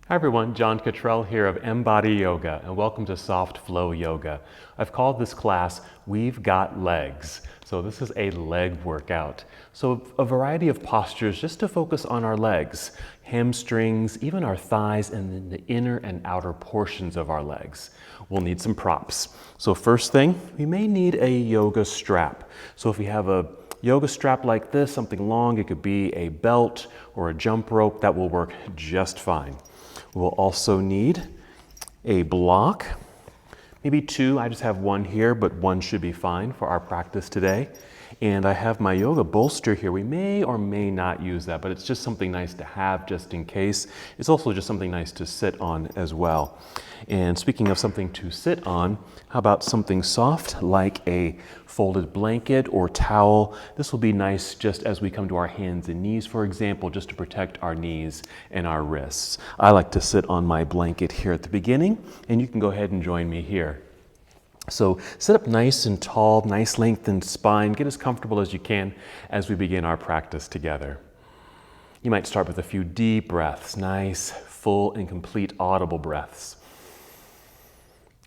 Hi everyone, John Cottrell here of MBODY Yoga, and welcome to Soft Flow Yoga. I've called this class, We've Got Legs. So this is a leg workout. So a variety of postures just to focus on our legs, hamstrings, even our thighs, and then the inner and outer portions of our legs. We'll need some props. So first thing, we may need a yoga strap. So if you have a yoga strap like this, something long, it could be a belt or a jump rope, that will work just fine. We'll also need a block, maybe two. I just have one here, but one should be fine for our practice today. And I have my yoga bolster here. We may or may not use that, but it's just something nice to have just in case. It's also just something nice to sit on as well. And speaking of something to sit on, how about something soft like a folded blanket or towel? This will be nice just as we come to our hands and knees, for example, just to protect our knees and our wrists. I like to sit on my blanket here at the beginning, and you can go ahead and join me here. So sit up nice and tall, nice lengthened spine. Get as comfortable as you can as we begin our practice together. You might start with a few deep breaths, nice, full and complete audible breaths.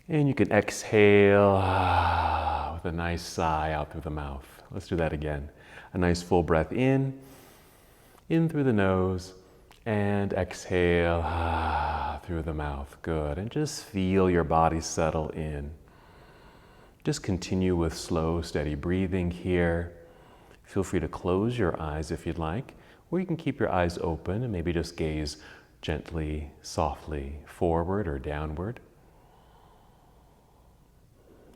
And you can exhale with a nice sigh out through the mouth. Let's do that again. A nice full breath in through the nose, and exhale through the mouth. Good. And just feel your body settle in. Just continue with slow, steady breathing here. Feel free to close your eyes if you'd like, or you can keep your eyes open and maybe just gaze gently, softly forward or downward.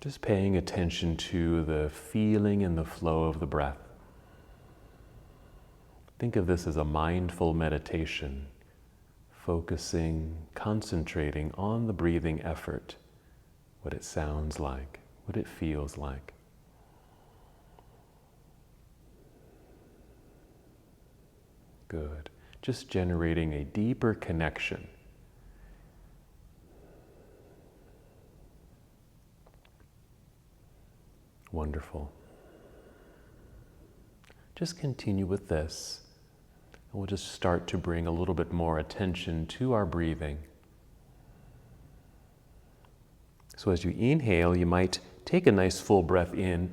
Just paying attention to the feeling and the flow of the breath. Think of this as a mindful meditation, focusing, concentrating on the breathing effort, what it sounds like, what it feels like. Good. Just generating a deeper connection. Wonderful. Just continue with this, and we'll just start to bring a little bit more attention to our breathing. So as you inhale, you might take a nice full breath in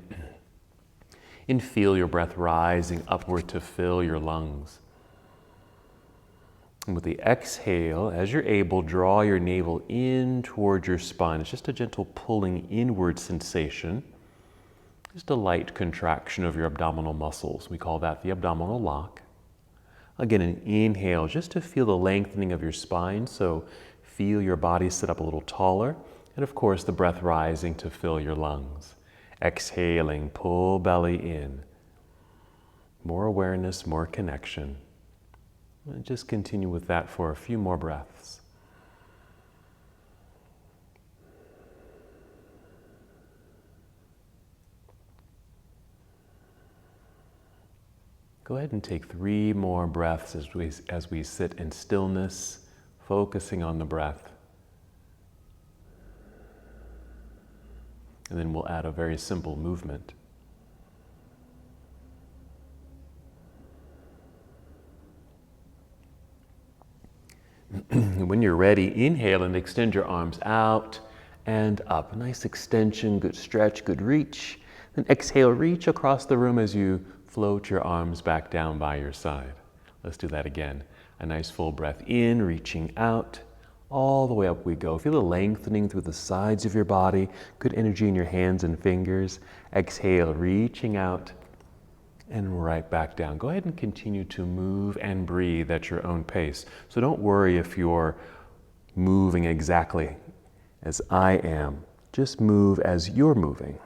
and feel your breath rising upward to fill your lungs. And with the exhale, as you're able, draw your navel in towards your spine. It's just a gentle pulling inward sensation, just a light contraction of your abdominal muscles. We call that the abdominal lock. Again, an inhale just to feel the lengthening of your spine, so feel your body sit up a little taller. And of course, the breath rising to fill your lungs. Exhaling, pull belly in. More awareness, more connection. And just continue with that for a few more breaths. Go ahead and take 3 more breaths as we sit in stillness, focusing on the breath. And then we'll add a very simple movement. When you're ready, inhale and extend your arms out and up. Nice extension, good stretch, good reach. Then exhale, reach across the room as you float your arms back down by your side. Let's do that again. A nice full breath in, reaching out. All the way up we go. Feel the lengthening through the sides of your body. Good energy in your hands and fingers. Exhale, reaching out and right back down. Go ahead and continue to move and breathe at your own pace. So don't worry if you're moving exactly as I am. Just move as you're moving.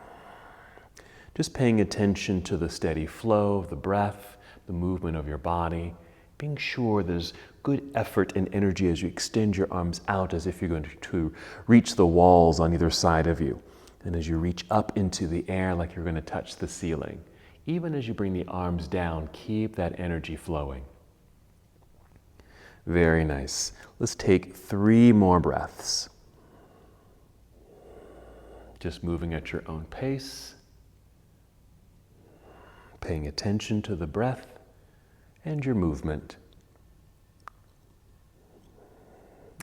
Just paying attention to the steady flow of the breath, the movement of your body, being sure there's good effort and energy as you extend your arms out as if you're going to reach the walls on either side of you. And as you reach up into the air like you're going to touch the ceiling. Even as you bring the arms down, keep that energy flowing. Very nice. Let's take 3 more breaths. Just moving at your own pace. Paying attention to the breath and your movement.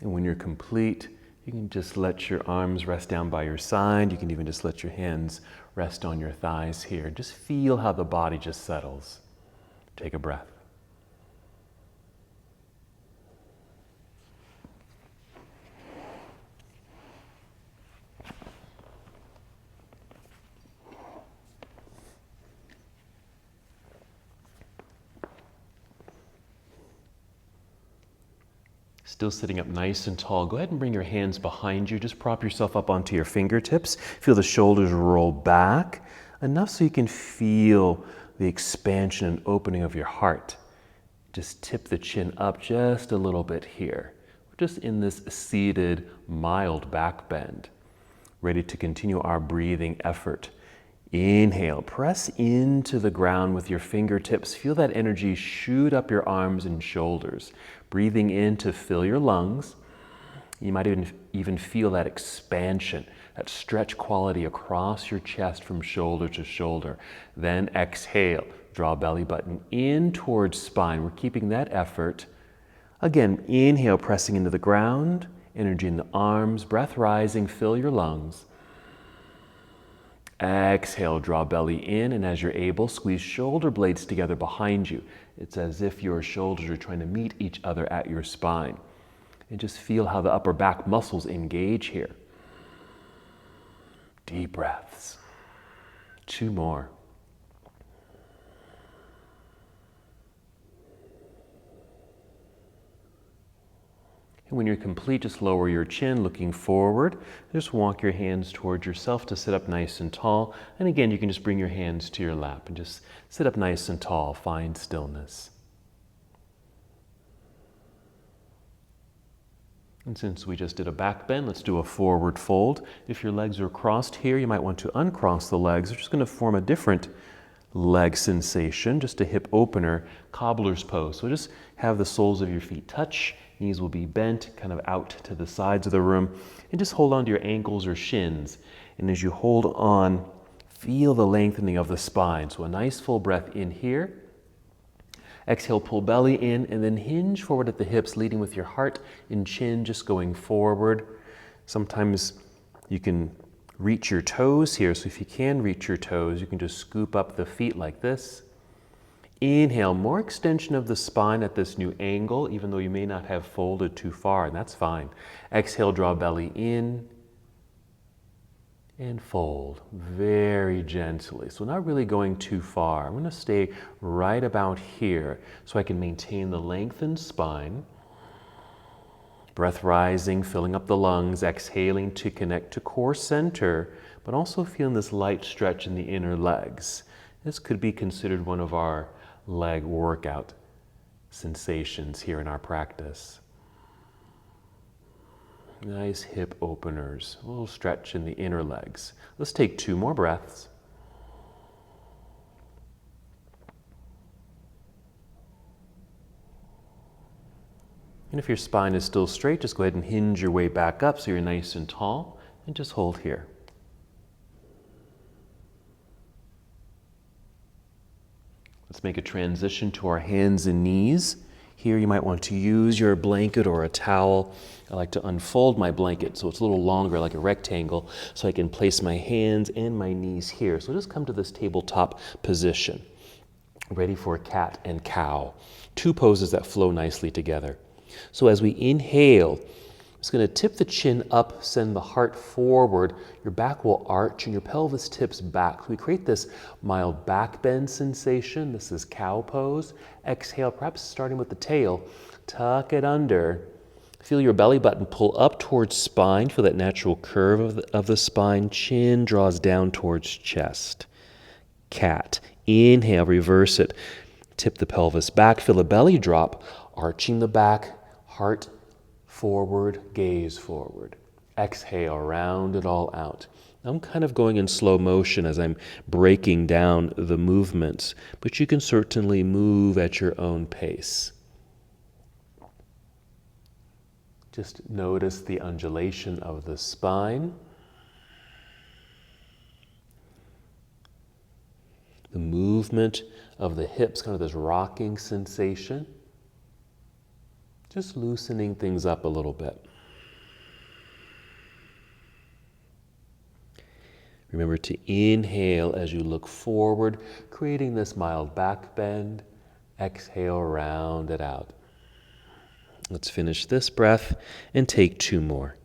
And when you're complete, you can just let your arms rest down by your side. You can even just let your hands rest on your thighs here. Just feel how the body just settles. Take a breath. Still sitting up nice and tall. Go ahead and bring your hands behind you. Just prop yourself up onto your fingertips. Feel the shoulders roll back enough so you can feel the expansion and opening of your heart. Just tip the chin up just a little bit here. We're just in this seated, mild back bend. Ready to continue our breathing effort. Inhale, press into the ground with your fingertips. Feel that energy shoot up your arms and shoulders. Breathing in to fill your lungs. You might even feel that expansion, that stretch quality across your chest from shoulder to shoulder. Then exhale, draw belly button in towards spine. We're keeping that effort. Again, inhale, pressing into the ground, energy in the arms, breath rising, fill your lungs. Exhale, draw belly in, and as you're able, squeeze shoulder blades together behind you. It's as if your shoulders are trying to meet each other at your spine. And just feel how the upper back muscles engage here. Deep breaths. 2 more. And when you're complete, just lower your chin, looking forward. Just walk your hands towards yourself to sit up nice and tall. And again, you can just bring your hands to your lap and just sit up nice and tall. Find stillness. And since we just did a back bend, let's do a forward fold. If your legs are crossed here, you might want to uncross the legs. We're just going to form a different leg sensation, just a hip opener, cobbler's pose. So just have the soles of your feet touch. Knees will be bent, kind of out to the sides of the room. And just hold on to your ankles or shins. And as you hold on, feel the lengthening of the spine. So a nice full breath in here. Exhale, pull belly in, and then hinge forward at the hips, leading with your heart and chin just going forward. Sometimes you can reach your toes here. So if you can reach your toes, you can just scoop up the feet like this. Inhale, more extension of the spine at this new angle, even though you may not have folded too far, and that's fine. Exhale, draw belly in and fold very gently. So not really going too far. I'm going to stay right about here so I can maintain the lengthened spine. Breath rising, filling up the lungs, exhaling to connect to core center, but also feeling this light stretch in the inner legs. This could be considered one of our leg workout sensations here in our practice. Nice hip openers, a little stretch in the inner legs. Let's take 2 more breaths. And if your spine is still straight, just go ahead and hinge your way back up so you're nice and tall, and just hold here. Let's make a transition to our hands and knees. Here you might want to use your blanket or a towel. I like to unfold my blanket so it's a little longer, like a rectangle, so I can place my hands and my knees here. So just come to this tabletop position. Ready for cat and cow. 2 poses that flow nicely together. So as we inhale, I'm just going to tip the chin up, send the heart forward. Your back will arch and your pelvis tips back. So we create this mild back bend sensation. This is cow pose. Exhale, perhaps starting with the tail. Tuck it under. Feel your belly button pull up towards spine. Feel that natural curve of the spine. Chin draws down towards chest. Cat. Inhale, reverse it. Tip the pelvis back. Feel a belly drop. Arching the back. Heart forward, gaze forward. Exhale, round it all out. I'm kind of going in slow motion as I'm breaking down the movements, but you can certainly move at your own pace. Just notice the undulation of the spine, the movement of the hips, kind of this rocking sensation. Just loosening things up a little bit. Remember to inhale as you look forward, creating this mild back bend. Exhale, round it out. Let's finish this breath and take 2 more.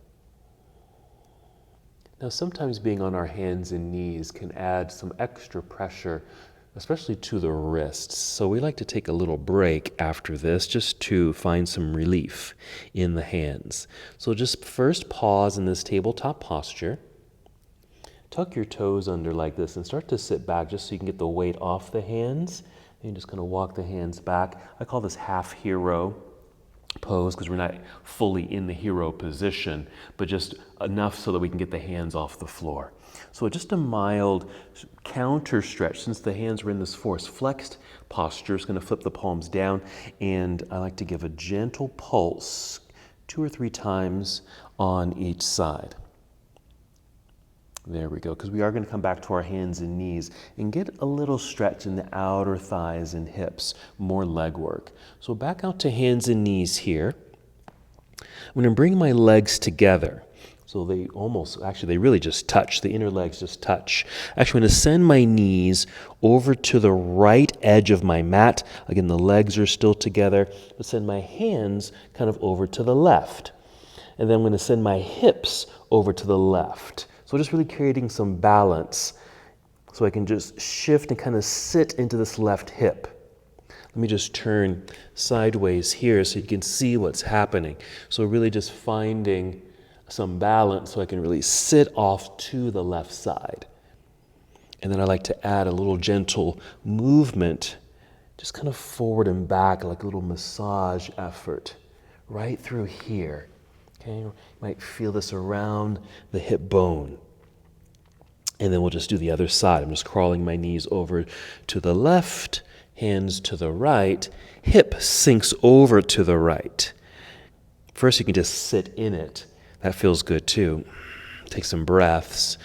Now, sometimes being on our hands and knees can add some extra pressure, especially to the wrists. So we like to take a little break after this just to find some relief in the hands. So just first pause in this tabletop posture. Tuck your toes under like this and start to sit back just so you can get the weight off the hands. And you just kind of walk the hands back. I call this half hero pose because we're not fully in the hero position, but just enough so that we can get the hands off the floor. So just a mild counter stretch since the hands are in this force flexed posture. It's going to flip the palms down, and I like to give a gentle pulse 2 or 3 times on each side. There we go, because we are going to come back to our hands and knees and get a little stretch in the outer thighs and hips, more leg work. So back out to hands and knees here. I'm going to bring my legs together. So they really just touch. The inner legs just touch. Actually, I'm going to send my knees over to the right edge of my mat. Again, the legs are still together, but send my hands kind of over to the left. And then I'm going to send my hips over to the left. So just really creating some balance so I can just shift and kind of sit into this left hip. Let me just turn sideways here so you can see what's happening. So really just finding some balance so I can really sit off to the left side. And then I like to add a little gentle movement, just kind of forward and back, like a little massage effort right through here. Okay, you might feel this around the hip bone. And then we'll just do the other side. I'm just crawling my knees over to the left, hands to the right, hip sinks over to the right. First, you can just sit in it. That feels good too. Take some breaths.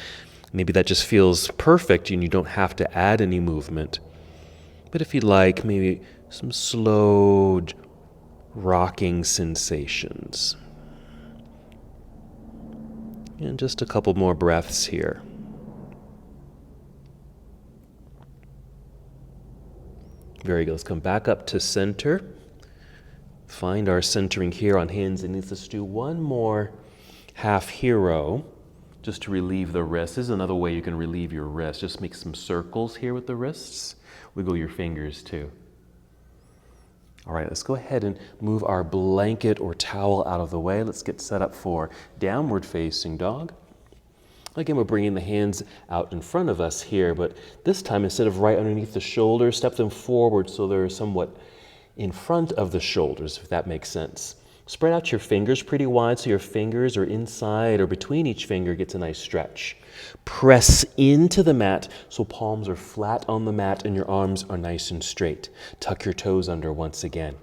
Maybe that just feels perfect and you don't have to add any movement. But if you'd like, maybe some slow rocking sensations. And just a couple more breaths here. Very good. Let's come back up to center. Find our centering here on hands and knees. Let's do one more half hero just to relieve the wrists. This is another way you can relieve your wrists. Just make some circles here with the wrists. Wiggle your fingers too. All right, let's go ahead and move our blanket or towel out of the way. Let's get set up for downward facing dog. Again, we're bringing the hands out in front of us here, but this time instead of right underneath the shoulders, step them forward so they're somewhat in front of the shoulders, if that makes sense. Spread out your fingers pretty wide so your fingers are inside or between each finger gets a nice stretch. Press into the mat so palms are flat on the mat and your arms are nice and straight. Tuck your toes under once again.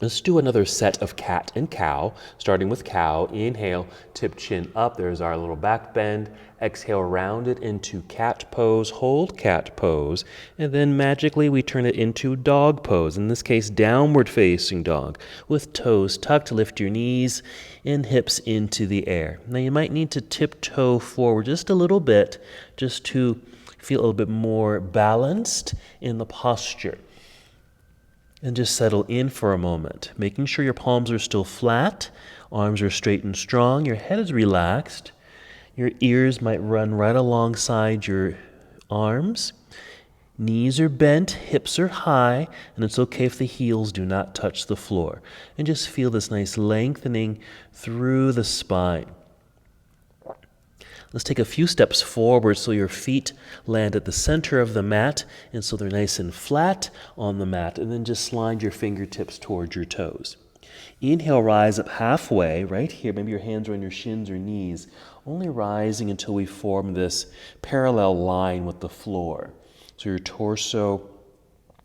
Let's do another set of cat and cow, starting with cow. Inhale, tip chin up. There's our little back bend. Exhale, round it into cat pose. Hold cat pose. And then magically we turn it into dog pose. In this case, downward facing dog. With toes tucked, lift your knees and hips into the air. Now you might need to tiptoe forward just a little bit just to feel a little bit more balanced in the posture. And just settle in for a moment, making sure your palms are still flat, arms are straight and strong, your head is relaxed, your ears might run right alongside your arms, knees are bent, hips are high, and it's okay if the heels do not touch the floor. And just feel this nice lengthening through the spine. Let's take a few steps forward so your feet land at the center of the mat and so they're nice and flat on the mat, and then just slide your fingertips towards your toes. Inhale, rise up halfway right here. Maybe your hands are on your shins or knees, only rising until we form this parallel line with the floor. So your torso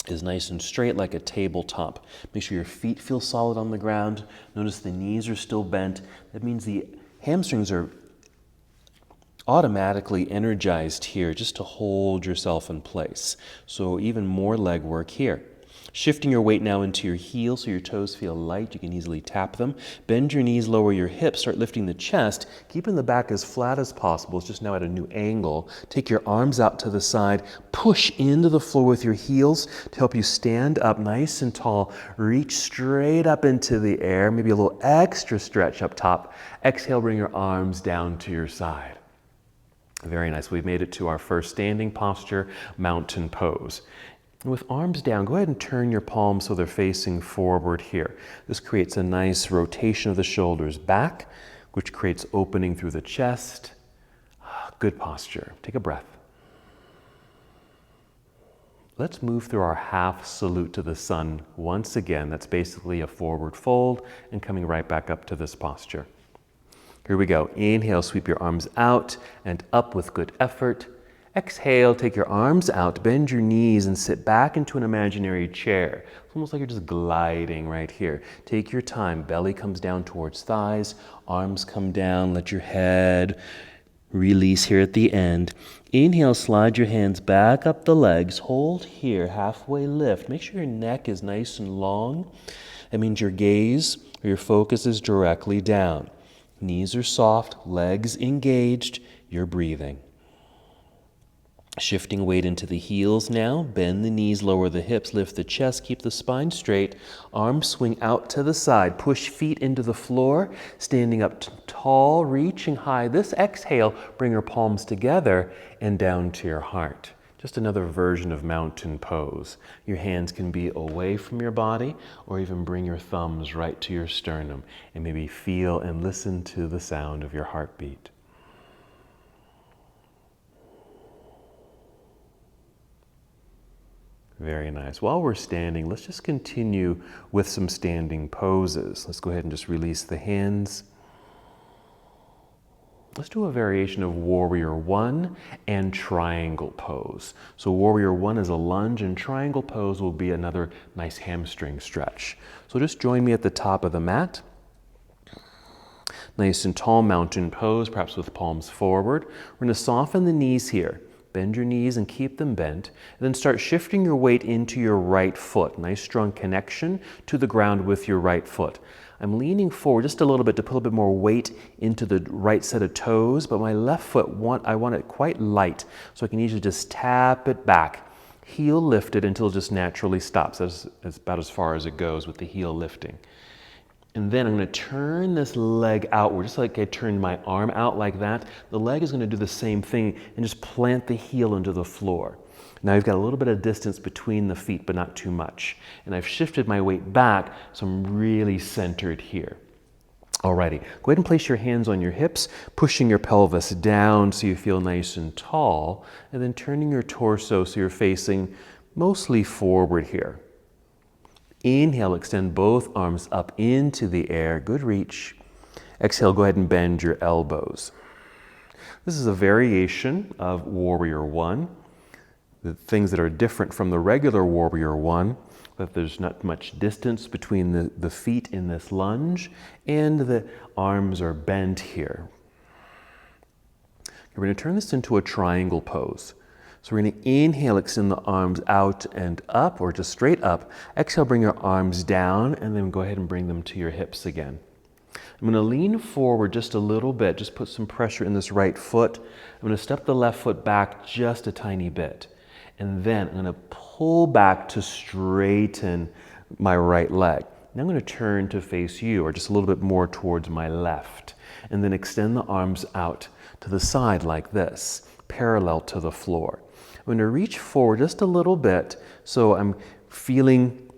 is nice and straight like a tabletop. Make sure your feet feel solid on the ground. Notice the knees are still bent. That means the hamstrings are automatically energized here just to hold yourself in place. So even more leg work here. Shifting your weight now into your heels so your toes feel light. You can easily tap them. Bend your knees, lower your hips, start lifting the chest, keeping the back as flat as possible. It's just now at a new angle. Take your arms out to the side. Push into the floor with your heels to help you stand up nice and tall. Reach straight up into the air. Maybe a little extra stretch up top. Exhale, bring your arms down to your side. Very nice. We've made it to our first standing posture, mountain pose. With arms down, go ahead and turn your palms so they're facing forward here. This creates a nice rotation of the shoulders back, which creates opening through the chest. Good posture. Take a breath. Let's move through our half salute to the sun once again. That's basically a forward fold and coming right back up to this posture. Here we go. Inhale, sweep your arms out and up with good effort. Exhale, take your arms out, bend your knees and sit back into an imaginary chair. It's almost like you're just gliding right here. Take your time. Belly comes down towards thighs, arms come down, let your head release here at the end. Inhale, slide your hands back up the legs. Hold here, halfway lift. Make sure your neck is nice and long. That means your gaze or your focus is directly down. Knees are soft, legs engaged, you're breathing. Shifting weight into the heels now. Bend the knees, lower the hips, lift the chest, keep the spine straight. Arms swing out to the side. Push feet into the floor. Standing up tall, reaching high. This exhale, bring your palms together and down to your heart. Just another version of mountain pose. Your hands can be away from your body or even bring your thumbs right to your sternum and maybe feel and listen to the sound of your heartbeat. Very nice. While we're standing, let's just continue with some standing poses. Let's go ahead and just release the hands. Let's do a variation of Warrior One and Triangle Pose. So Warrior One is a lunge and Triangle Pose will be another nice hamstring stretch. So just join me at the top of the mat. Nice and tall mountain pose, perhaps with palms forward. We're going to soften the knees here. Bend your knees and keep them bent. And then start shifting your weight into your right foot. Nice strong connection to the ground with your right foot. I'm leaning forward just a little bit to put a bit more weight into the right set of toes, but my left foot, I want it quite light, so I can usually just tap it back. Heel lifted until it just naturally stops. That's about as far as it goes with the heel lifting. And then I'm going to turn this leg outward, just like I turned my arm out like that. The leg is going to do the same thing and just plant the heel into the floor. Now you've got a little bit of distance between the feet, but not too much. And I've shifted my weight back, so I'm really centered here. Alrighty, go ahead and place your hands on your hips, pushing your pelvis down so you feel nice and tall, and then turning your torso so you're facing mostly forward here. Inhale, extend both arms up into the air. Good reach. Exhale, go ahead and bend your elbows. This is a variation of Warrior One. The things that are different from the regular Warrior One, that there's not much distance between the feet in this lunge, and the arms are bent here. We're going to turn this into a triangle pose. So we're going to inhale, extend the arms out and up, or just straight up. Exhale, bring your arms down, and then go ahead and bring them to your hips again. I'm going to lean forward just a little bit, just put some pressure in this right foot. I'm going to step the left foot back just a tiny bit. And then I'm going to pull back to straighten my right leg. Now I'm going to turn to face you, or just a little bit more towards my left. And then extend the arms out to the side like this, parallel to the floor. I'm going to reach forward just a little bit, so I'm feeling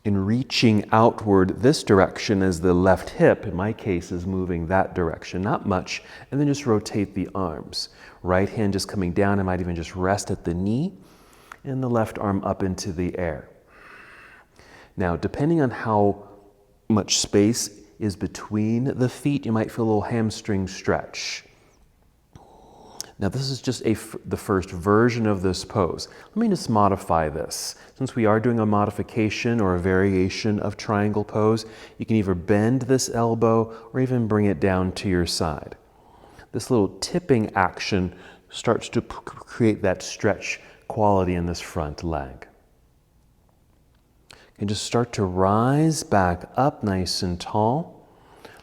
in reaching outward this direction as the left hip, in my case, is moving that direction, not much, and then just rotate the arms. Right hand just coming down, I might even just rest at the knee, and the left arm up into the air. Now, depending on how much space is between the feet, you might feel a little hamstring stretch. Now this is just the first version of this pose. Let me just modify this. Since we are doing a modification or a variation of triangle pose, you can either bend this elbow or even bring it down to your side. This little tipping action starts to create that stretch quality in this front leg. And just start to rise back up nice and tall.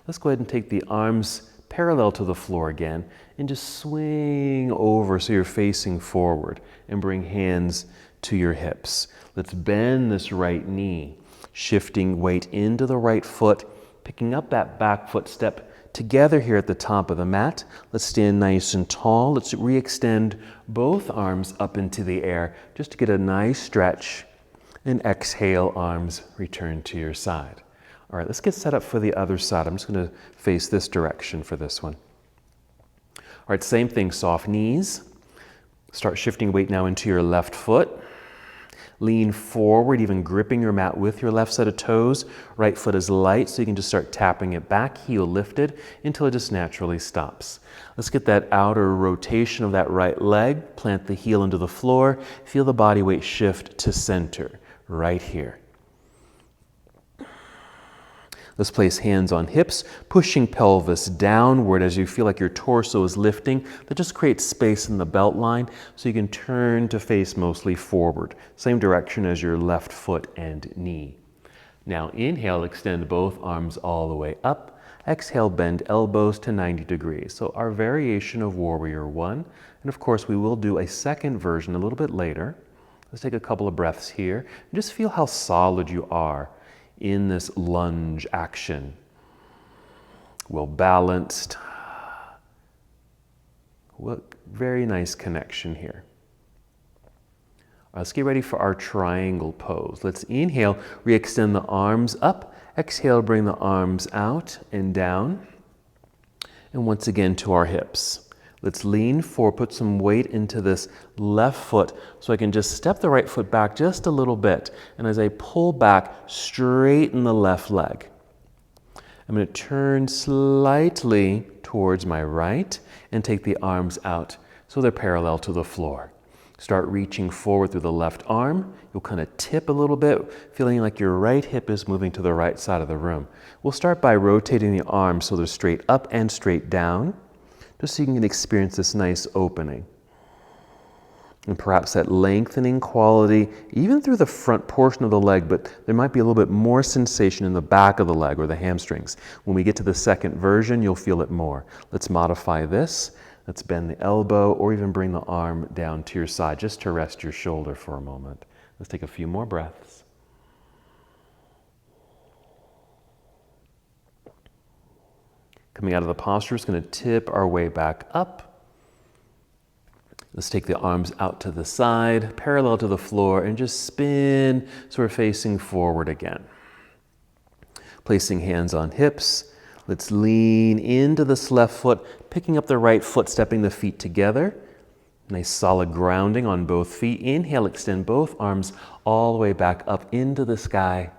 Let's go ahead and take the arms parallel to the floor again and just swing over so you're facing forward and bring hands to your hips. Let's bend this right knee, shifting weight into the right foot, picking up that back foot step together here at the top of the mat. Let's stand nice and tall. Let's re-extend both arms up into the air just to get a nice stretch. And exhale, arms return to your side. All right, let's get set up for the other side. I'm just going to face this direction for this one. All right, same thing, soft knees. Start shifting weight now into your left foot. Lean forward, even gripping your mat with your left set of toes. Right foot is light, so you can just start tapping it back, heel lifted, until it just naturally stops. Let's get that outer rotation of that right leg. Plant the heel into the floor. Feel the body weight shift to center, right here. Let's place hands on hips, pushing pelvis downward as you feel like your torso is lifting. That just creates space in the belt line so you can turn to face mostly forward. Same direction as your left foot and knee. Now inhale, extend both arms all the way up. Exhale, bend elbows to 90 degrees. So our variation of Warrior One. And of course, we will do a second version a little bit later. Let's take a couple of breaths here and just feel how solid you are in this lunge action. Well balanced. Very nice connection here. Let's get ready for our triangle pose. Let's inhale, re-extend the arms up. Exhale, bring the arms out and down. And once again to our hips. Let's lean forward, put some weight into this left foot so I can just step the right foot back just a little bit. And as I pull back, straighten the left leg. I'm going to turn slightly towards my right and take the arms out so they're parallel to the floor. Start reaching forward through the left arm. You'll kind of tip a little bit, feeling like your right hip is moving to the right side of the room. We'll start by rotating the arms so they're straight up and straight down, just so you can experience this nice opening. And perhaps that lengthening quality, even through the front portion of the leg, but there might be a little bit more sensation in the back of the leg or the hamstrings. When we get to the second version, you'll feel it more. Let's modify this. Let's bend the elbow or even bring the arm down to your side just to rest your shoulder for a moment. Let's take a few more breaths. Coming out of the posture, it's going to tip our way back up. Let's take the arms out to the side, parallel to the floor, and just spin so we're facing forward again. Placing hands on hips. Let's lean into this left foot, picking up the right foot, stepping the feet together. Nice solid grounding on both feet. Inhale, extend both arms all the way back up into the sky.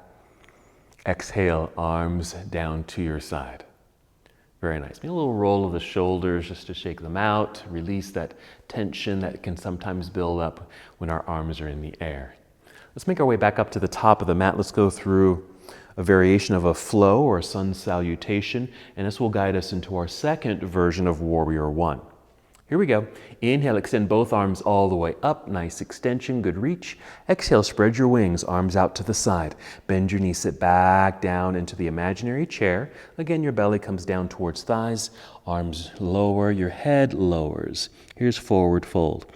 Exhale, arms down to your side. Very nice. Maybe a little roll of the shoulders just to shake them out, release that tension that can sometimes build up when our arms are in the air. Let's make our way back up to the top of the mat. Let's go through a variation of a flow or a sun salutation, and this will guide us into our second version of Warrior One. Here we go. Inhale, extend both arms all the way up. Nice extension, good reach. Exhale, spread your wings, arms out to the side. Bend your knees, sit back down into the imaginary chair. Again, your belly comes down towards thighs. Arms lower, your head lowers. Here's forward fold.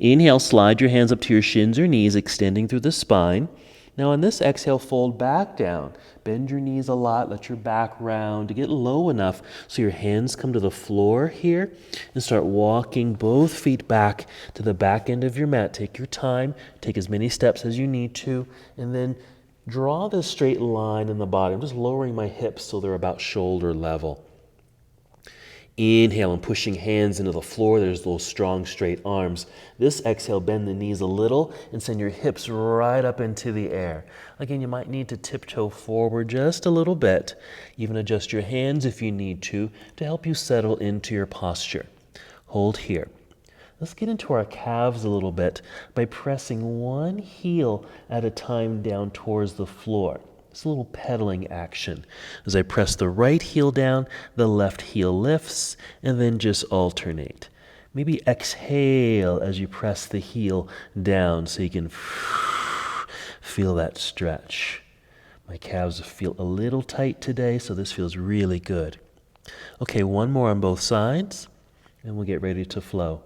Inhale, slide your hands up to your shins or knees, extending through the spine. Now on this exhale, fold back down. Bend your knees a lot, let your back round to get low enough so your hands come to the floor here and start walking both feet back to the back end of your mat. Take your time, take as many steps as you need to, and then draw this straight line in the body. I'm just lowering my hips so they're about shoulder level. Inhale and pushing hands into the floor. There's those strong straight arms. This exhale, bend the knees a little and send your hips right up into the air. Again, you might need to tiptoe forward just a little bit. Even adjust your hands if you need to help you settle into your posture. Hold here. Let's get into our calves a little bit by pressing one heel at a time down towards the floor. It's a little pedaling action. As I press the right heel down, the left heel lifts, and then just alternate. Maybe exhale as you press the heel down so you can feel that stretch. My calves feel a little tight today, so this feels really good. Okay, one more on both sides, and we'll get ready to flow.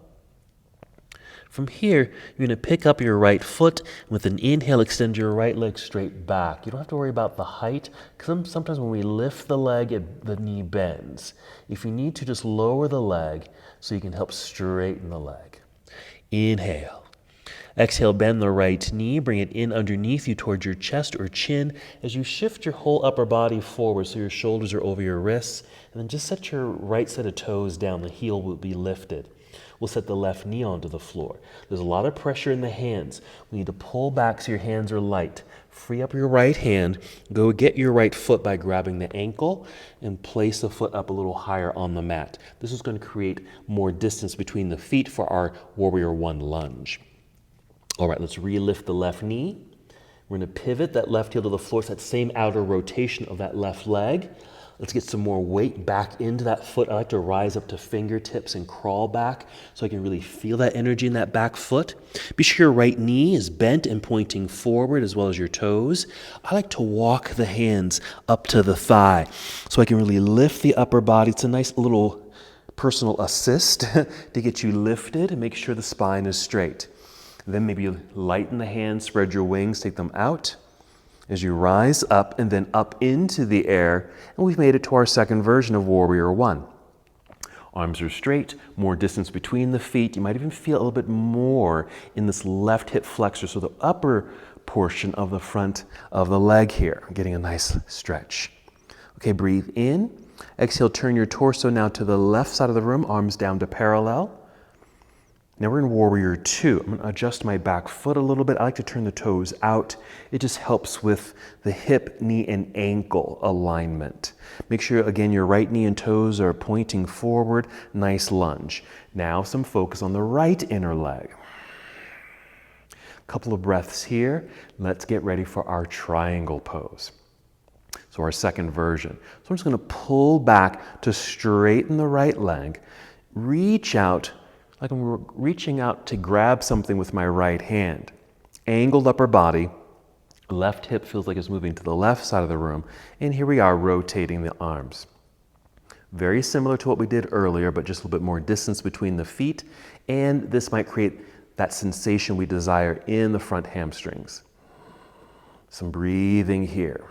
From here, you're going to pick up your right foot. With an inhale, extend your right leg straight back. You don't have to worry about the height, because sometimes when we lift the leg, the knee bends. If you need to, just lower the leg so you can help straighten the leg. Inhale. Exhale, bend the right knee, bring it in underneath you towards your chest or chin as you shift your whole upper body forward so your shoulders are over your wrists. And then just set your right set of toes down. The heel will be lifted. We'll set the left knee onto the floor. There's a lot of pressure in the hands. We need to pull back so your hands are light. Free up your right hand. Go get your right foot by grabbing the ankle and place the foot up a little higher on the mat. This is going to create more distance between the feet for our Warrior One lunge. All right, let's re-lift the left knee. We're going to pivot that left heel to the floor. It's that same outer rotation of that left leg. Let's get some more weight back into that foot. I like to rise up to fingertips and crawl back so I can really feel that energy in that back foot. Be sure your right knee is bent and pointing forward as well as your toes. I like to walk the hands up to the thigh so I can really lift the upper body. It's a nice little personal assist to get you lifted and make sure the spine is straight. Then maybe you lighten the hands, spread your wings, take them out as you rise up and then up into the air. And we've made it to our second version of Warrior One. Arms are straight, more distance between the feet. You might even feel a little bit more in this left hip flexor, so the upper portion of the front of the leg here. Getting a nice stretch. Okay, breathe in. Exhale, turn your torso now to the left side of the room, arms down to parallel. Now we're in Warrior Two. I'm going to adjust my back foot a little bit. I like to turn the toes out. It just helps with the hip, knee, and ankle alignment. Make sure, again, your right knee and toes are pointing forward. Nice lunge. Now some focus on the right inner leg. Couple of breaths here. Let's get ready for our triangle pose. So our second version. So I'm just going to pull back to straighten the right leg. Reach out like I'm reaching out to grab something with my right hand. Angled upper body. Left hip feels like it's moving to the left side of the room. And here we are rotating the arms. Very similar to what we did earlier, but just a little bit more distance between the feet. And this might create that sensation we desire in the front hamstrings. Some breathing here.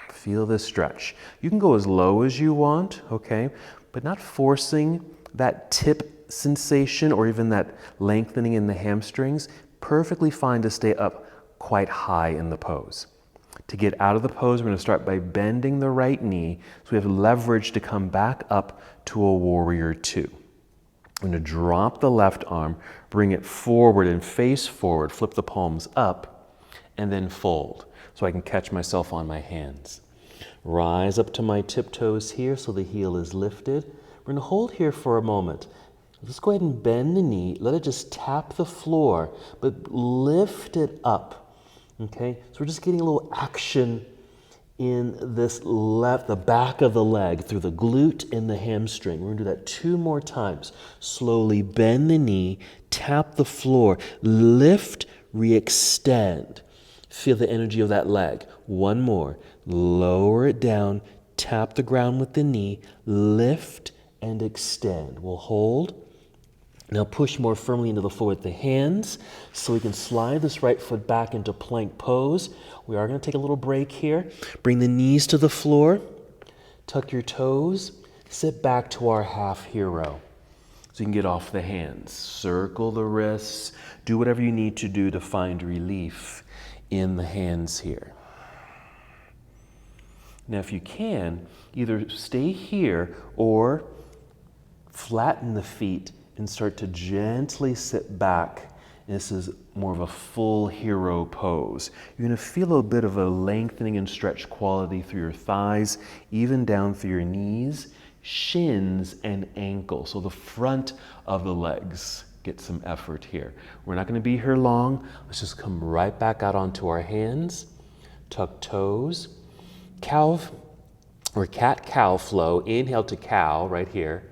Feel this stretch. You can go as low as you want, okay? But not forcing that tip sensation or even that lengthening in the hamstrings. Perfectly fine to stay up quite high in the pose. To get out of the pose, we're going to start by bending the right knee so we have leverage to come back up to a Warrior Two. I'm going to drop the left arm, bring it forward and face forward, flip the palms up, and then fold so I can catch myself on my hands. Rise up to my tiptoes here so the heel is lifted. We're going to hold here for a moment. Let's go ahead and bend the knee. Let it just tap the floor, but lift it up. Okay? So we're just getting a little action in this the back of the leg through the glute and the hamstring. We're going to do that 2 more times. Slowly bend the knee, tap the floor, lift, re-extend. Feel the energy of that leg. 1 more. Lower it down, tap the ground with the knee, lift and extend. We'll hold. Now push more firmly into the floor with the hands so we can slide this right foot back into plank pose. We are going to take a little break here. Bring the knees to the floor. Tuck your toes. Sit back to our half hero so you can get off the hands. Circle the wrists. Do whatever you need to do to find relief in the hands here. Now if you can, either stay here or flatten the feet and start to gently sit back. And this is more of a full hero pose. You're going to feel a bit of a lengthening and stretch quality through your thighs, even down through your knees, shins, and ankles. So the front of the legs get some effort here. We're not going to be here long. Let's just come right back out onto our hands. Tuck toes. Cow or cat-cow flow. Inhale to cow right here.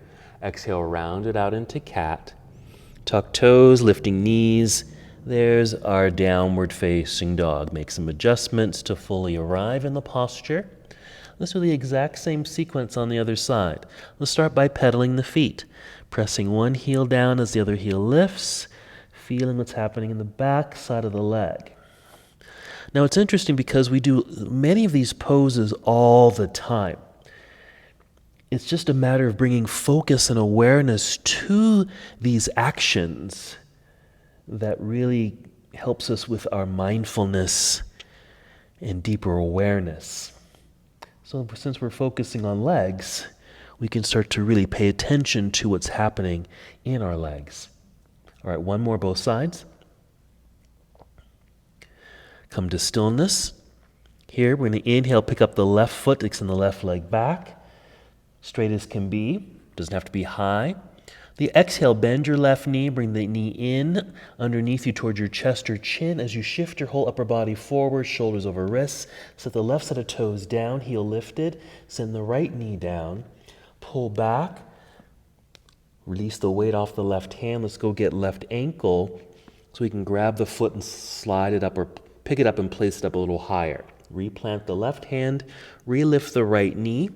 Exhale, round it out into cat. Tuck toes, lifting knees, There's our downward facing dog. Make some adjustments to fully arrive in the posture. Let's do the exact same sequence on the other side. Let's start by pedaling the feet, pressing one heel down as the other heel lifts, feeling what's happening in the back side of the leg. Now it's interesting because we do many of these poses all the time. It's just a matter of bringing focus and awareness to these actions that really helps us with our mindfulness and deeper awareness. So since we're focusing on legs, we can start to really pay attention to what's happening in our legs. All right, one more, both sides. Come to stillness. Here, we're going to inhale, pick up the left foot, extend the left leg back, straight as can be. Doesn't have to be high. The exhale, bend your left knee, bring the knee in underneath you towards your chest or chin as you shift your whole upper body forward, shoulders over wrists. Set the left set of toes down, heel lifted. Send the right knee down. Pull back. Release the weight off the left hand. Let's go get left ankle so we can grab the foot and slide it up or pick it up and place it up a little higher. Replant the left hand, relift the right knee,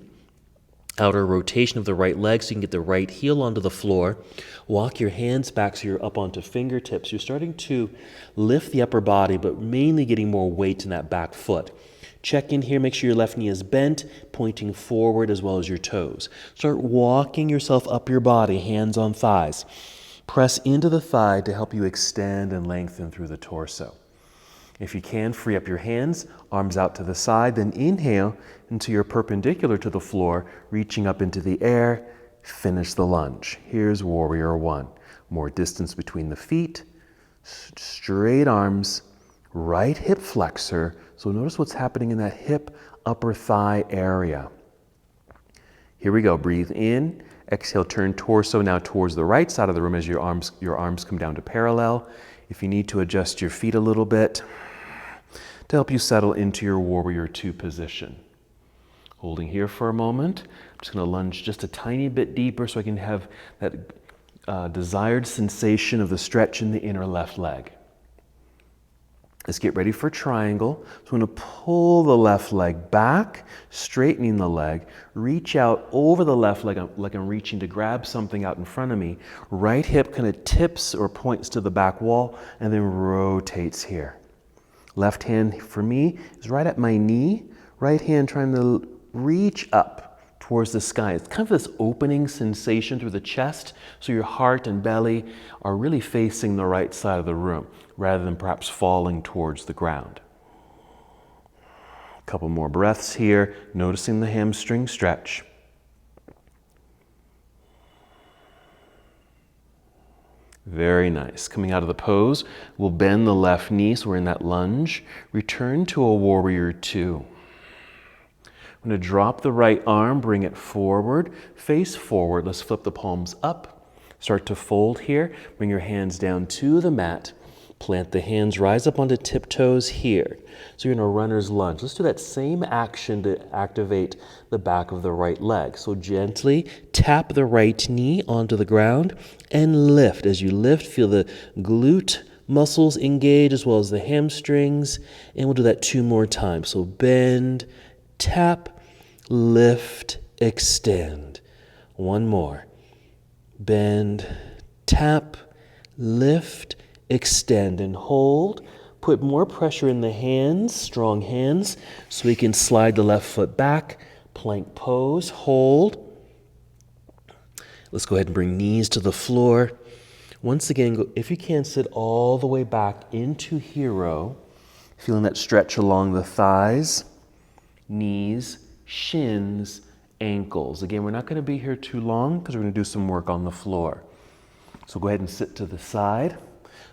outer rotation of the right leg so you can get the right heel onto the floor. Walk your hands back so you're up onto fingertips. You're starting to lift the upper body, but mainly getting more weight in that back foot. Check in here, make sure your left knee is bent, pointing forward as well as your toes. Start walking yourself up your body, hands on thighs. Press into the thigh to help you extend and lengthen through the torso. If you can, free up your hands, arms out to the side, then inhale until you're perpendicular to the floor, reaching up into the air, finish the lunge. Here's Warrior One. More distance between the feet, straight arms, right hip flexor. So notice what's happening in that hip, upper thigh area. Here we go, breathe in, exhale, turn torso now towards the right side of the room as your arms come down to parallel. If you need to adjust your feet a little bit, to help you settle into your Warrior Two position. Holding here for a moment. I'm just going to lunge just a tiny bit deeper so I can have that desired sensation of the stretch in the inner left leg. Let's get ready for triangle. So I'm going to pull the left leg back, straightening the leg, reach out over the left leg like I'm reaching to grab something out in front of me. Right hip kind of tips or points to the back wall and then rotates here. Left hand for me is right at my knee, right hand trying to reach up towards the sky. It's kind of this opening sensation through the chest, so your heart and belly are really facing the right side of the room, rather than perhaps falling towards the ground. A couple more breaths here, noticing the hamstring stretch. Very nice. Coming out of the pose, we'll bend the left knee, so we're in that lunge. Return to a Warrior Two. I'm going to drop the right arm, bring it forward, face forward. Let's flip the palms up. Start to fold here. Bring your hands down to the mat. Plant the hands, rise up onto tiptoes here. So you're in a runner's lunge. Let's do that same action to activate the back of the right leg. So gently tap the right knee onto the ground and lift. As you lift, feel the glute muscles engage as well as the hamstrings. And we'll do that 2 more times. So bend, tap, lift, extend. 1 more. Bend, tap, lift, extend, and hold. Put more pressure in the hands, strong hands, so we can slide the left foot back. Plank pose, hold. Let's go ahead and bring knees to the floor. Once again, if you can, sit all the way back into hero, feeling that stretch along the thighs, knees, shins, ankles. Again, we're not going to be here too long because we're going to do some work on the floor. So go ahead and sit to the side.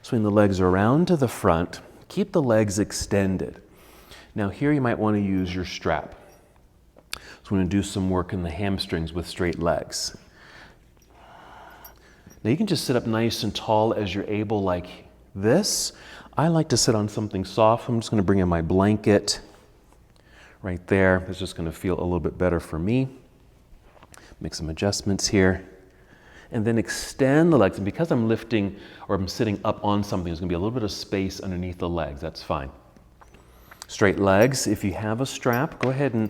Swing the legs around to the front. Keep the legs extended. Now here you might want to use your strap. So we're going to do some work in the hamstrings with straight legs. Now you can just sit up nice and tall as you're able like this. I like to sit on something soft. I'm just going to bring in my blanket right there. It's just going to feel a little bit better for me. Make some adjustments here. and then extend the legs. And because I'm lifting or I'm sitting up on something, there's gonna be a little bit of space underneath the legs. That's fine. Straight legs. If you have a strap, go ahead and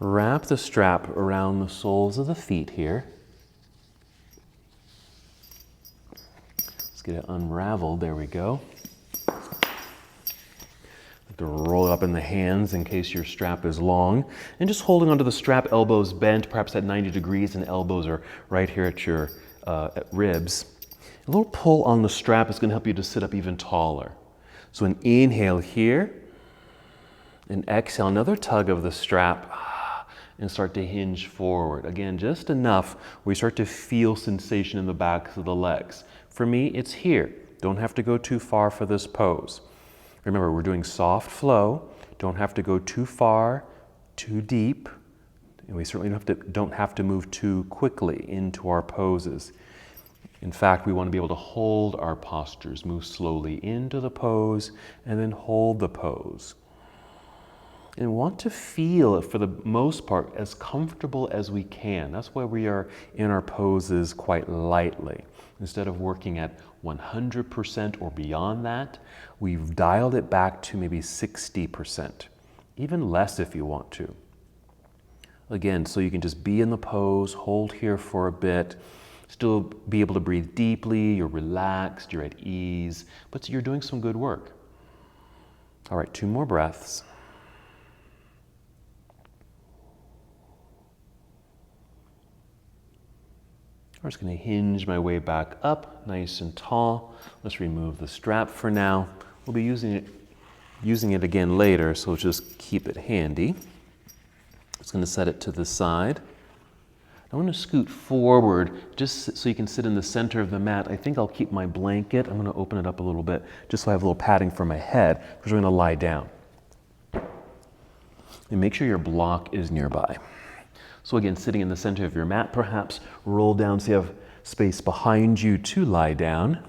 wrap the strap around the soles of the feet here. Let's get it unraveled. There we go. To roll it up in the hands in case your strap is long, and just holding onto the strap, elbows bent, perhaps at 90 degrees, and elbows are right here at your ribs. A little pull on the strap is going to help you to sit up even taller. So an inhale here, and exhale, another tug of the strap, and start to hinge forward. Again, just enough where you start to feel sensation in the backs of the legs. For me, it's here. Don't have to go too far for this pose. Remember, we're doing soft flow. Don't have to go too far, too deep. And we certainly don't have to move too quickly into our poses. In fact, we want to be able to hold our postures, move slowly into the pose, and then hold the pose. And want to feel, for the most part, as comfortable as we can. That's why we are in our poses quite lightly. Instead of working at 100% or beyond that, we've dialed it back to maybe 60%, even less if you want to. Again, so you can just be in the pose, hold here for a bit, still be able to breathe deeply, you're relaxed, you're at ease, but you're doing some good work. All right, 2 more breaths. I'm just going to hinge my way back up, nice and tall. Let's remove the strap for now. We'll be using it again later, so just keep it handy. Just going to set it to the side. I'm going to scoot forward just so you can sit in the center of the mat. I think I'll keep my blanket. I'm going to open it up a little bit just so I have a little padding for my head, because we're going to lie down. And make sure your block is nearby. So again, sitting in the center of your mat, perhaps roll down so you have space behind you to lie down.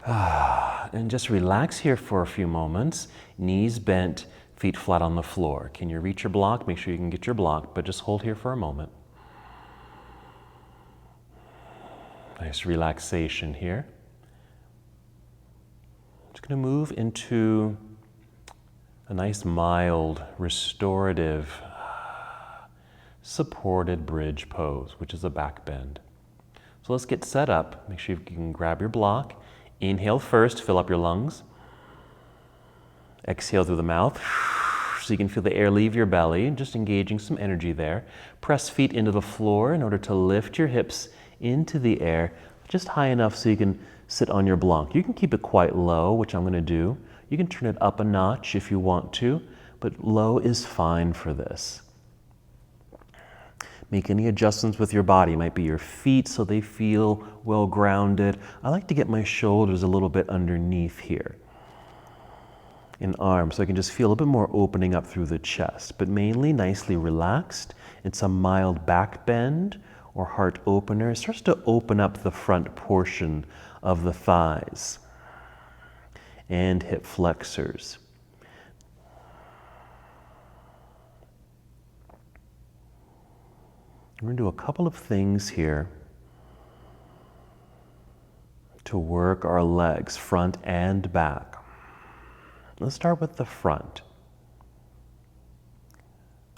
And just relax here for a few moments. Knees bent, feet flat on the floor. Can you reach your block? Make sure you can get your block, but just hold here for a moment. Nice relaxation here. Just going to move into a nice, mild, restorative, supported bridge pose, which is a back bend. So let's get set up. Make sure you can grab your block. Inhale first, fill up your lungs. Exhale through the mouth, so you can feel the air leave your belly, just engaging some energy there. Press feet into the floor in order to lift your hips into the air, just high enough so you can sit on your block. You can keep it quite low, which I'm going to do. You can turn it up a notch if you want to, but low is fine for this. Make any adjustments with your body. It might be your feet so they feel well grounded. I like to get my shoulders a little bit underneath here. And arms, so I can just feel a bit more opening up through the chest, but mainly nicely relaxed. It's a mild back bend or heart opener. It starts to open up the front portion of the thighs and hip flexors. We're going to do a couple of things here to work our legs, front and back. Let's start with the front.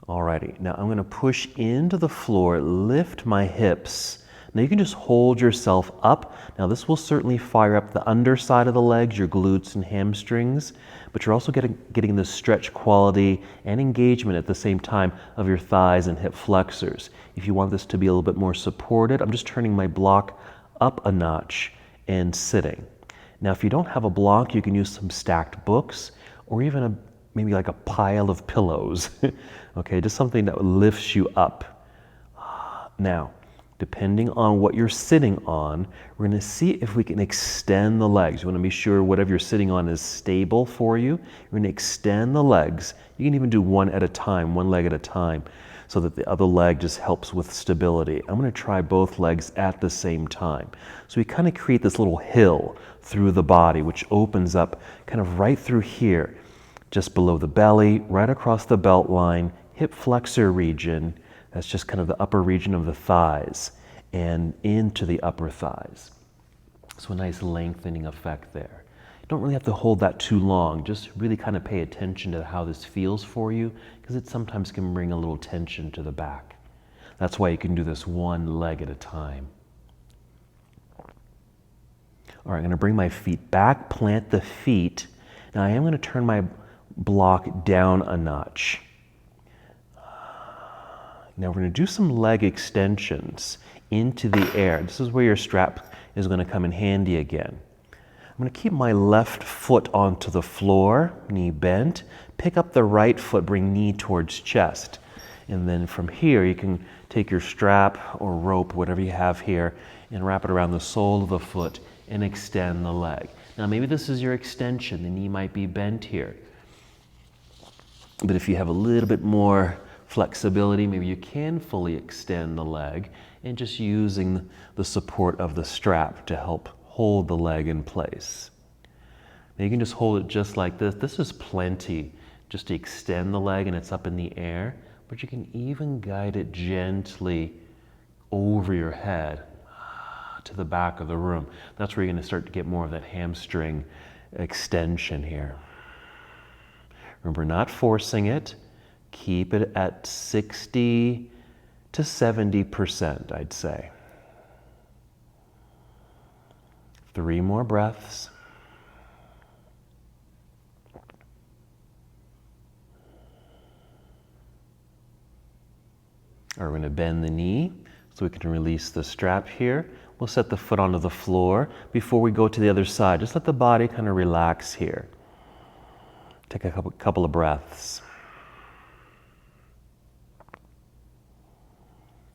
Alrighty, now I'm going to push into the floor, lift my hips. Now you can just hold yourself up. Now this will certainly fire up the underside of the legs, your glutes and hamstrings, but you're also getting the stretch quality and engagement at the same time of your thighs and hip flexors. If you want this to be a little bit more supported, I'm just turning my block up a notch and sitting. Now if you don't have a block, you can use some stacked books or even maybe like a pile of pillows. Okay, just something that lifts you up. Now, depending on what you're sitting on, we're going to see if we can extend the legs. You want to be sure whatever you're sitting on is stable for you. You're going to extend the legs. You can even do one at a time, one leg at a time, so that the other leg just helps with stability. I'm going to try both legs at the same time. So we kind of create this little hill through the body, which opens up kind of right through here, just below the belly, right across the belt line, hip flexor region. That's just kind of the upper region of the thighs. and into the upper thighs. So a nice lengthening effect there. You don't really have to hold that too long. Just really kind of pay attention to how this feels for you, because it sometimes can bring a little tension to the back. That's why you can do this one leg at a time. All right, I'm going to bring my feet back, plant the feet. Now I am going to turn my block down a notch. Now we're going to do some leg extensions into the air. This is where your strap is going to come in handy again. I'm going to keep my left foot onto the floor, knee bent. Pick up the right foot, bring knee towards chest. And then from here, you can take your strap or rope, whatever you have here, and wrap it around the sole of the foot and extend the leg. Now maybe this is your extension. The knee might be bent here. But if you have a little bit more flexibility, maybe you can fully extend the leg and just using the support of the strap to help hold the leg in place. Now you can just hold it just like this. This is plenty just to extend the leg and it's up in the air, but you can even guide it gently over your head to the back of the room. That's where you're going to start to get more of that hamstring extension here. Remember, not forcing it. Keep it at 60 to 70%, I'd say. 3 more breaths. We're going to bend the knee so we can release the strap here. We'll set the foot onto the floor before we go to the other side. Just let the body kind of relax here. Take a couple of breaths.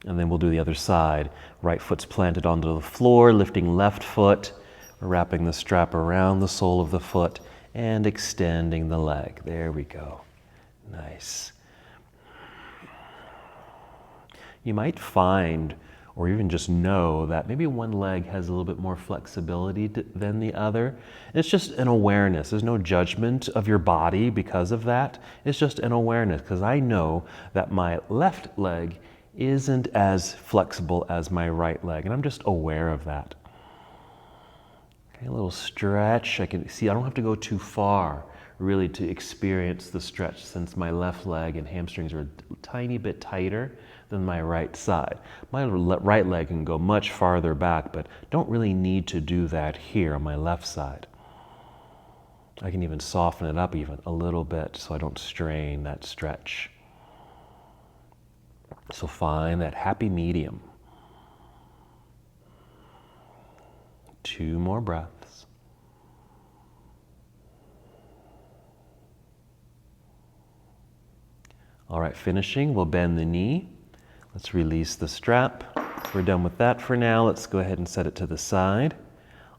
And then we'll do the other side. Right foot's planted onto the floor, lifting left foot. We're wrapping the strap around the sole of the foot and extending the leg. There we go. Nice. You might find, or even just know, that maybe one leg has a little bit more flexibility than the other. It's just an awareness. There's no judgment of your body because of that. It's just an awareness, because I know that my left leg isn't as flexible as my right leg, and I'm just aware of that. Okay, a little stretch. I can see I don't have to go too far really to experience the stretch, since my left leg and hamstrings are a tiny bit tighter than my right side. My right leg can go much farther back, but don't really need to do that here on my left side. I can even soften it up even a little bit so I don't strain that stretch. So find that happy medium. 2 more breaths. All right, finishing, we'll bend the knee. Let's release the strap. We're done with that for now. Let's go ahead and set it to the side.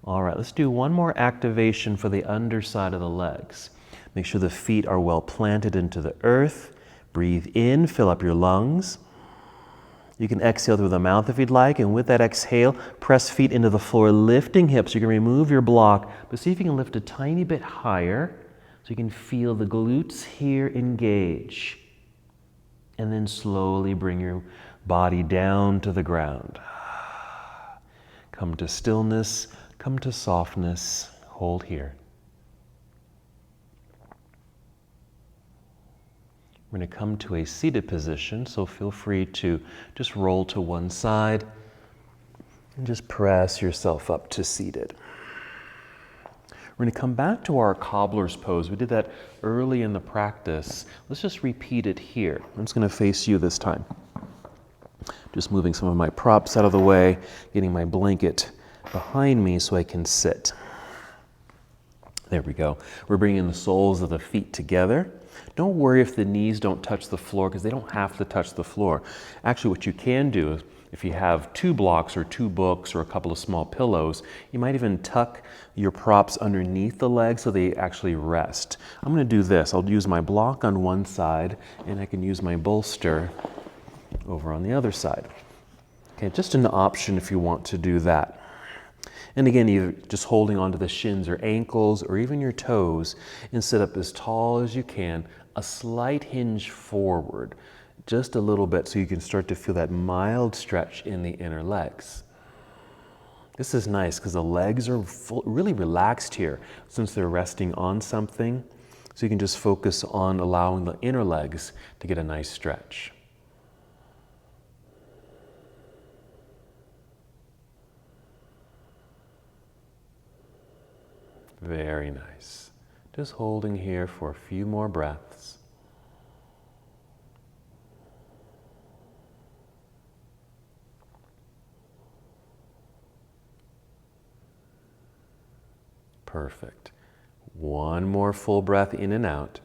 All right, let's do one more activation for the underside of the legs. Make sure the feet are well planted into the earth. Breathe in, fill up your lungs. You can exhale through the mouth if you'd like, and with that exhale, press feet into the floor, lifting hips. You can remove your block, but see if you can lift a tiny bit higher so you can feel the glutes here engage. And then slowly bring your body down to the ground. Come to stillness, come to softness. Hold here. We're going to come to a seated position, so feel free to just roll to one side and just press yourself up to seated. We're going to come back to our cobbler's pose. We did that early in the practice. Let's just repeat it here. I'm just going to face you this time. Just moving some of my props out of the way, getting my blanket behind me so I can sit. There we go. We're bringing the soles of the feet together. Don't worry if the knees don't touch the floor, because they don't have to touch the floor. Actually, what you can do is, if you have 2 blocks or 2 books or a couple of small pillows, you might even tuck your props underneath the legs so they actually rest. I'm going to do this. I'll use my block on one side, and I can use my bolster over on the other side. Okay, just an option if you want to do that. And again, either just holding onto the shins or ankles or even your toes, and sit up as tall as you can, a slight hinge forward. just a little bit so you can start to feel that mild stretch in the inner legs. This is nice because the legs are really relaxed here since they're resting on something. So you can just focus on allowing the inner legs to get a nice stretch. Very nice. Just holding here for a few more breaths. Perfect. One more full breath in and out.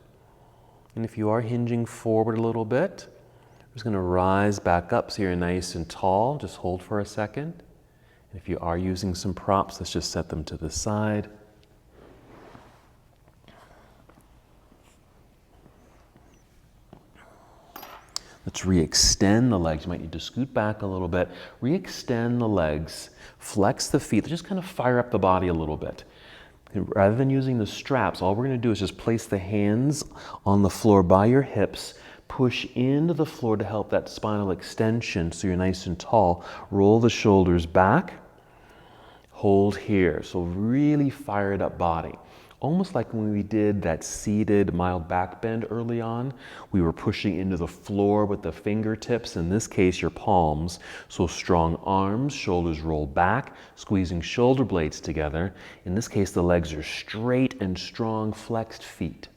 And if you are hinging forward a little bit, I'm just going to rise back up so you're nice and tall. Just hold for a second. And if you are using some props, let's just set them to the side. Let's re-extend the legs. You might need to scoot back a little bit. Re-extend the legs. Flex the feet. Just kind of fire up the body a little bit. And rather than using the straps, all we're going to do is just place the hands on the floor by your hips. Push into the floor to help that spinal extension so you're nice and tall. Roll the shoulders back. Hold here. So really fired up body. Almost like when we did that seated mild back bend early on, we were pushing into the floor with the fingertips, in this case your palms. So strong arms, shoulders roll back, squeezing shoulder blades together. In this case the legs are straight and strong, flexed feet.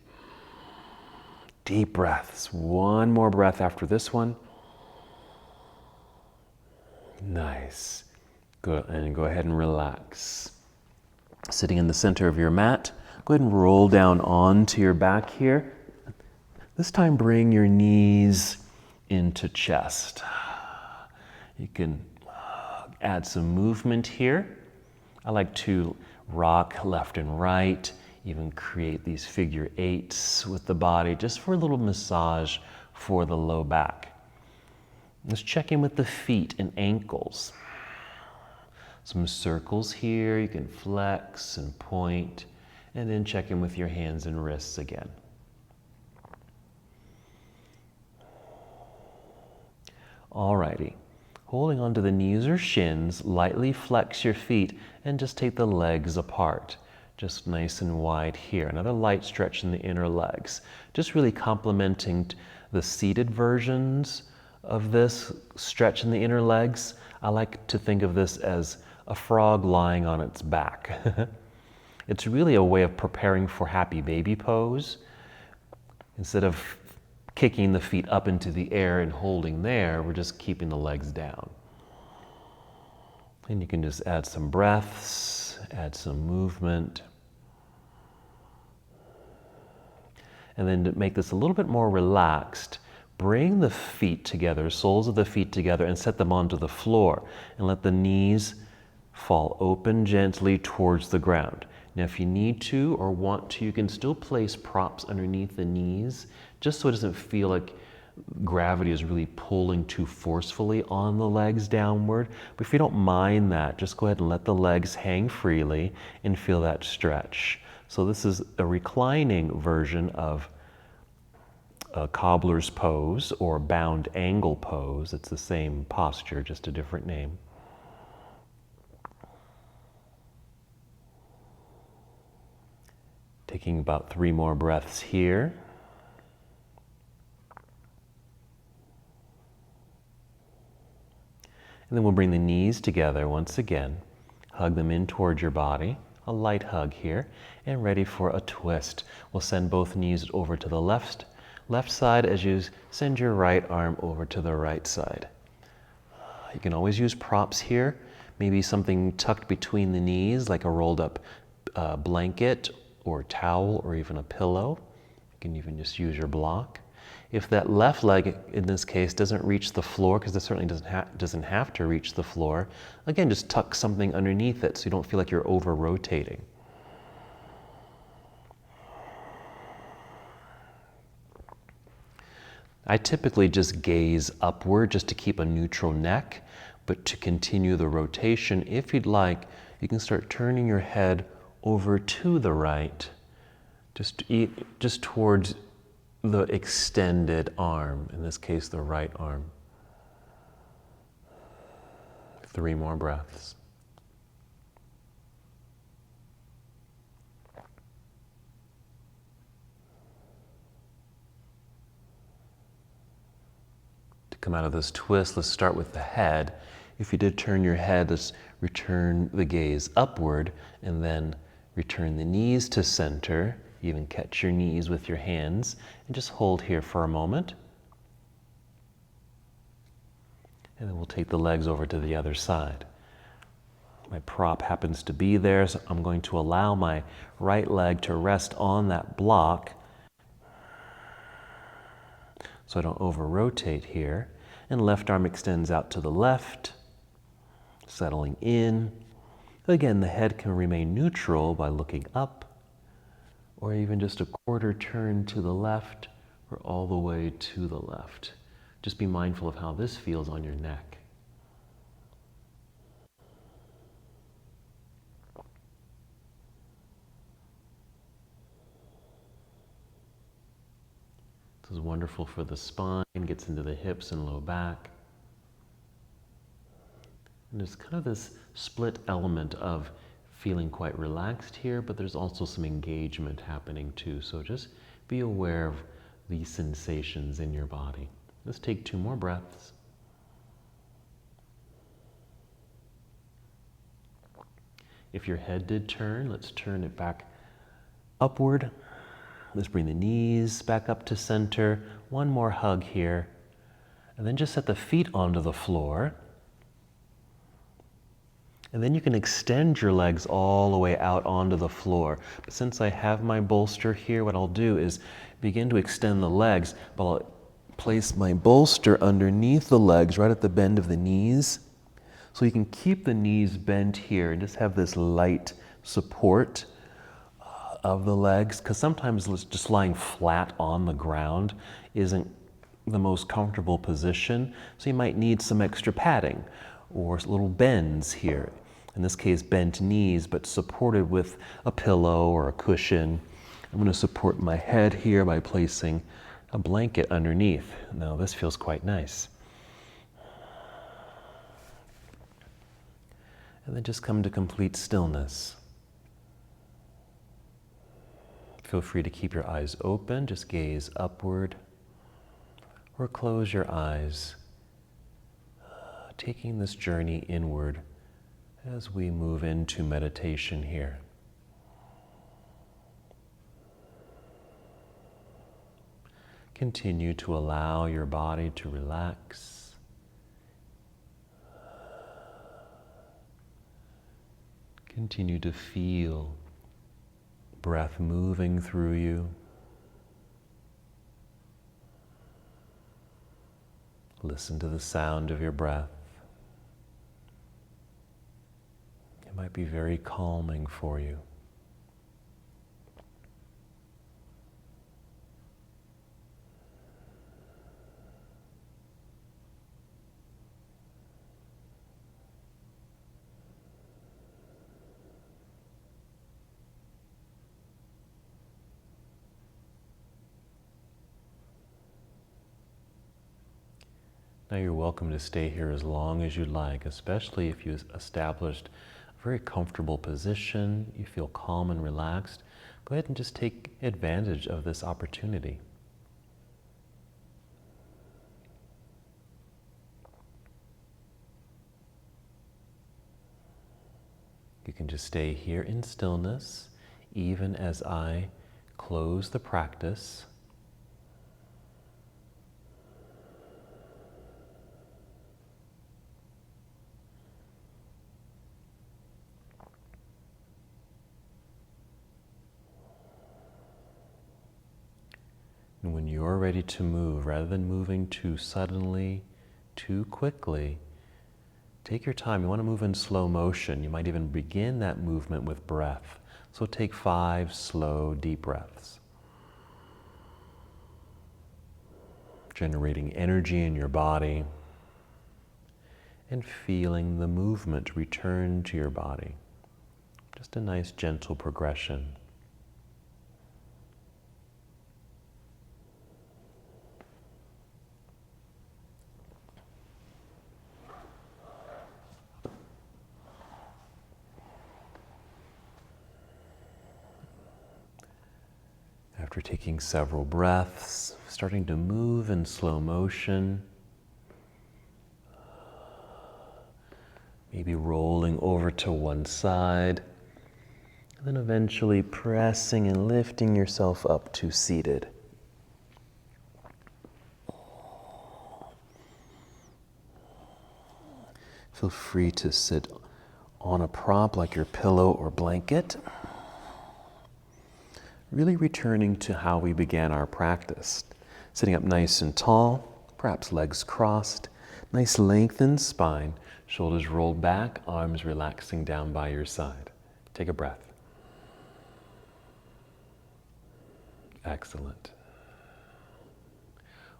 Deep breaths. One more breath after this one. Nice. Good. And go ahead and relax. Sitting in the center of your mat, go ahead and roll down onto your back here. This time bring your knees into chest. You can add some movement here. I like to rock left and right, even create these figure eights with the body just for a little massage for the low back. Let's check in with the feet and ankles. Some circles here, you can flex and point, and then check in with your hands and wrists again. Alrighty, holding onto the knees or shins, lightly flex your feet and just take the legs apart. Just nice and wide here. Another light stretch in the inner legs. Just really complementing the seated versions of this stretch in the inner legs. I like to think of this as a frog lying on its back. It's really a way of preparing for happy baby pose. Instead of kicking the feet up into the air and holding there, we're just keeping the legs down. And you can just add some breaths, add some movement. And then to make this a little bit more relaxed, bring the feet together, soles of the feet together, and set them onto the floor. And let the knees fall open gently towards the ground. Now if you need to or want to, you can still place props underneath the knees, just so it doesn't feel like gravity is really pulling too forcefully on the legs downward. But if you don't mind that, just go ahead and let the legs hang freely and feel that stretch. So this is a reclining version of a cobbler's pose or bound angle pose. It's the same posture, just a different name. Taking about 3 more breaths here. And then we'll bring the knees together once again. Hug them in towards your body. A light hug here. And ready for a twist. We'll send both knees over to the left side as you send your right arm over to the right side. You can always use props here. Maybe something tucked between the knees, like a rolled up blanket or towel or even a pillow. You can even just use your block. If that left leg, in this case, doesn't reach the floor, because it certainly doesn't have to reach the floor, again, just tuck something underneath it so you don't feel like you're over-rotating. I typically just gaze upward just to keep a neutral neck, but to continue the rotation, if you'd like, you can start turning your head over to the right, just towards the extended arm, in this case, the right arm. 3 more breaths. To come out of this twist, let's start with the head. If you did turn your head, let's return the gaze upward and then return the knees to center. Even catch your knees with your hands and just hold here for a moment. And then we'll take the legs over to the other side. My prop happens to be there, so I'm going to allow my right leg to rest on that block so I don't over-rotate here. And left arm extends out to the left, settling in. Again, the head can remain neutral by looking up, or even just a quarter turn to the left or all the way to the left. Just be mindful of how this feels on your neck. This is wonderful for the spine, gets into the hips and low back. And there's kind of this split element of feeling quite relaxed here, but there's also some engagement happening too. So just be aware of these sensations in your body. Let's take 2 more breaths. If your head did turn, let's turn it back upward. Let's bring the knees back up to center. 1 more hug here. And then just set the feet onto the floor. And then you can extend your legs all the way out onto the floor. But since I have my bolster here, what I'll do is begin to extend the legs, but I'll place my bolster underneath the legs, right at the bend of the knees. So you can keep the knees bent here and just have this light support of the legs, because sometimes just lying flat on the ground isn't the most comfortable position. So you might need some extra padding or little bends here. In this case, bent knees, but supported with a pillow or a cushion. I'm going to support my head here by placing a blanket underneath. Now this feels quite nice. And then just come to complete stillness. Feel free to keep your eyes open, just gaze upward, or close your eyes, taking this journey inward as we move into meditation here. Continue to allow your body to relax. Continue to feel breath moving through you. Listen to the sound of your breath. It might be very calming for you. Now you're welcome to stay here as long as you'd like, especially if you've established a very comfortable position, you feel calm and relaxed. Go ahead and just take advantage of this opportunity. You can just stay here in stillness, even as I close the practice. And when you're ready to move, rather than moving too suddenly, too quickly, take your time. You want to move in slow motion. You might even begin that movement with breath. So take 5 slow, deep breaths. Generating energy in your body and feeling the movement return to your body. Just a nice, gentle progression. After taking several breaths, starting to move in slow motion, maybe rolling over to one side, and then eventually pressing and lifting yourself up to seated. Feel free to sit on a prop like your pillow or blanket. Really returning to how we began our practice. Sitting up nice and tall, perhaps legs crossed, nice lengthened spine, shoulders rolled back, arms relaxing down by your side. Take a breath. Excellent.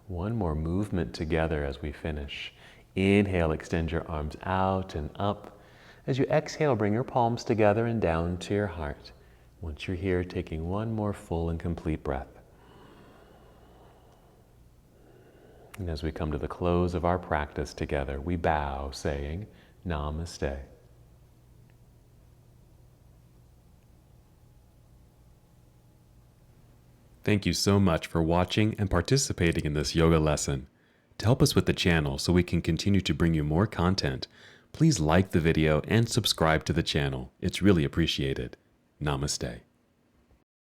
One more movement together as we finish. Inhale, extend your arms out and up. As you exhale, bring your palms together and down to your heart. Once you're here, taking one more full and complete breath. And as we come to the close of our practice together, we bow, saying, Namaste. Thank you so much for watching and participating in this yoga lesson. To help us with the channel so we can continue to bring you more content, please like the video and subscribe to the channel. It's really appreciated. Namaste.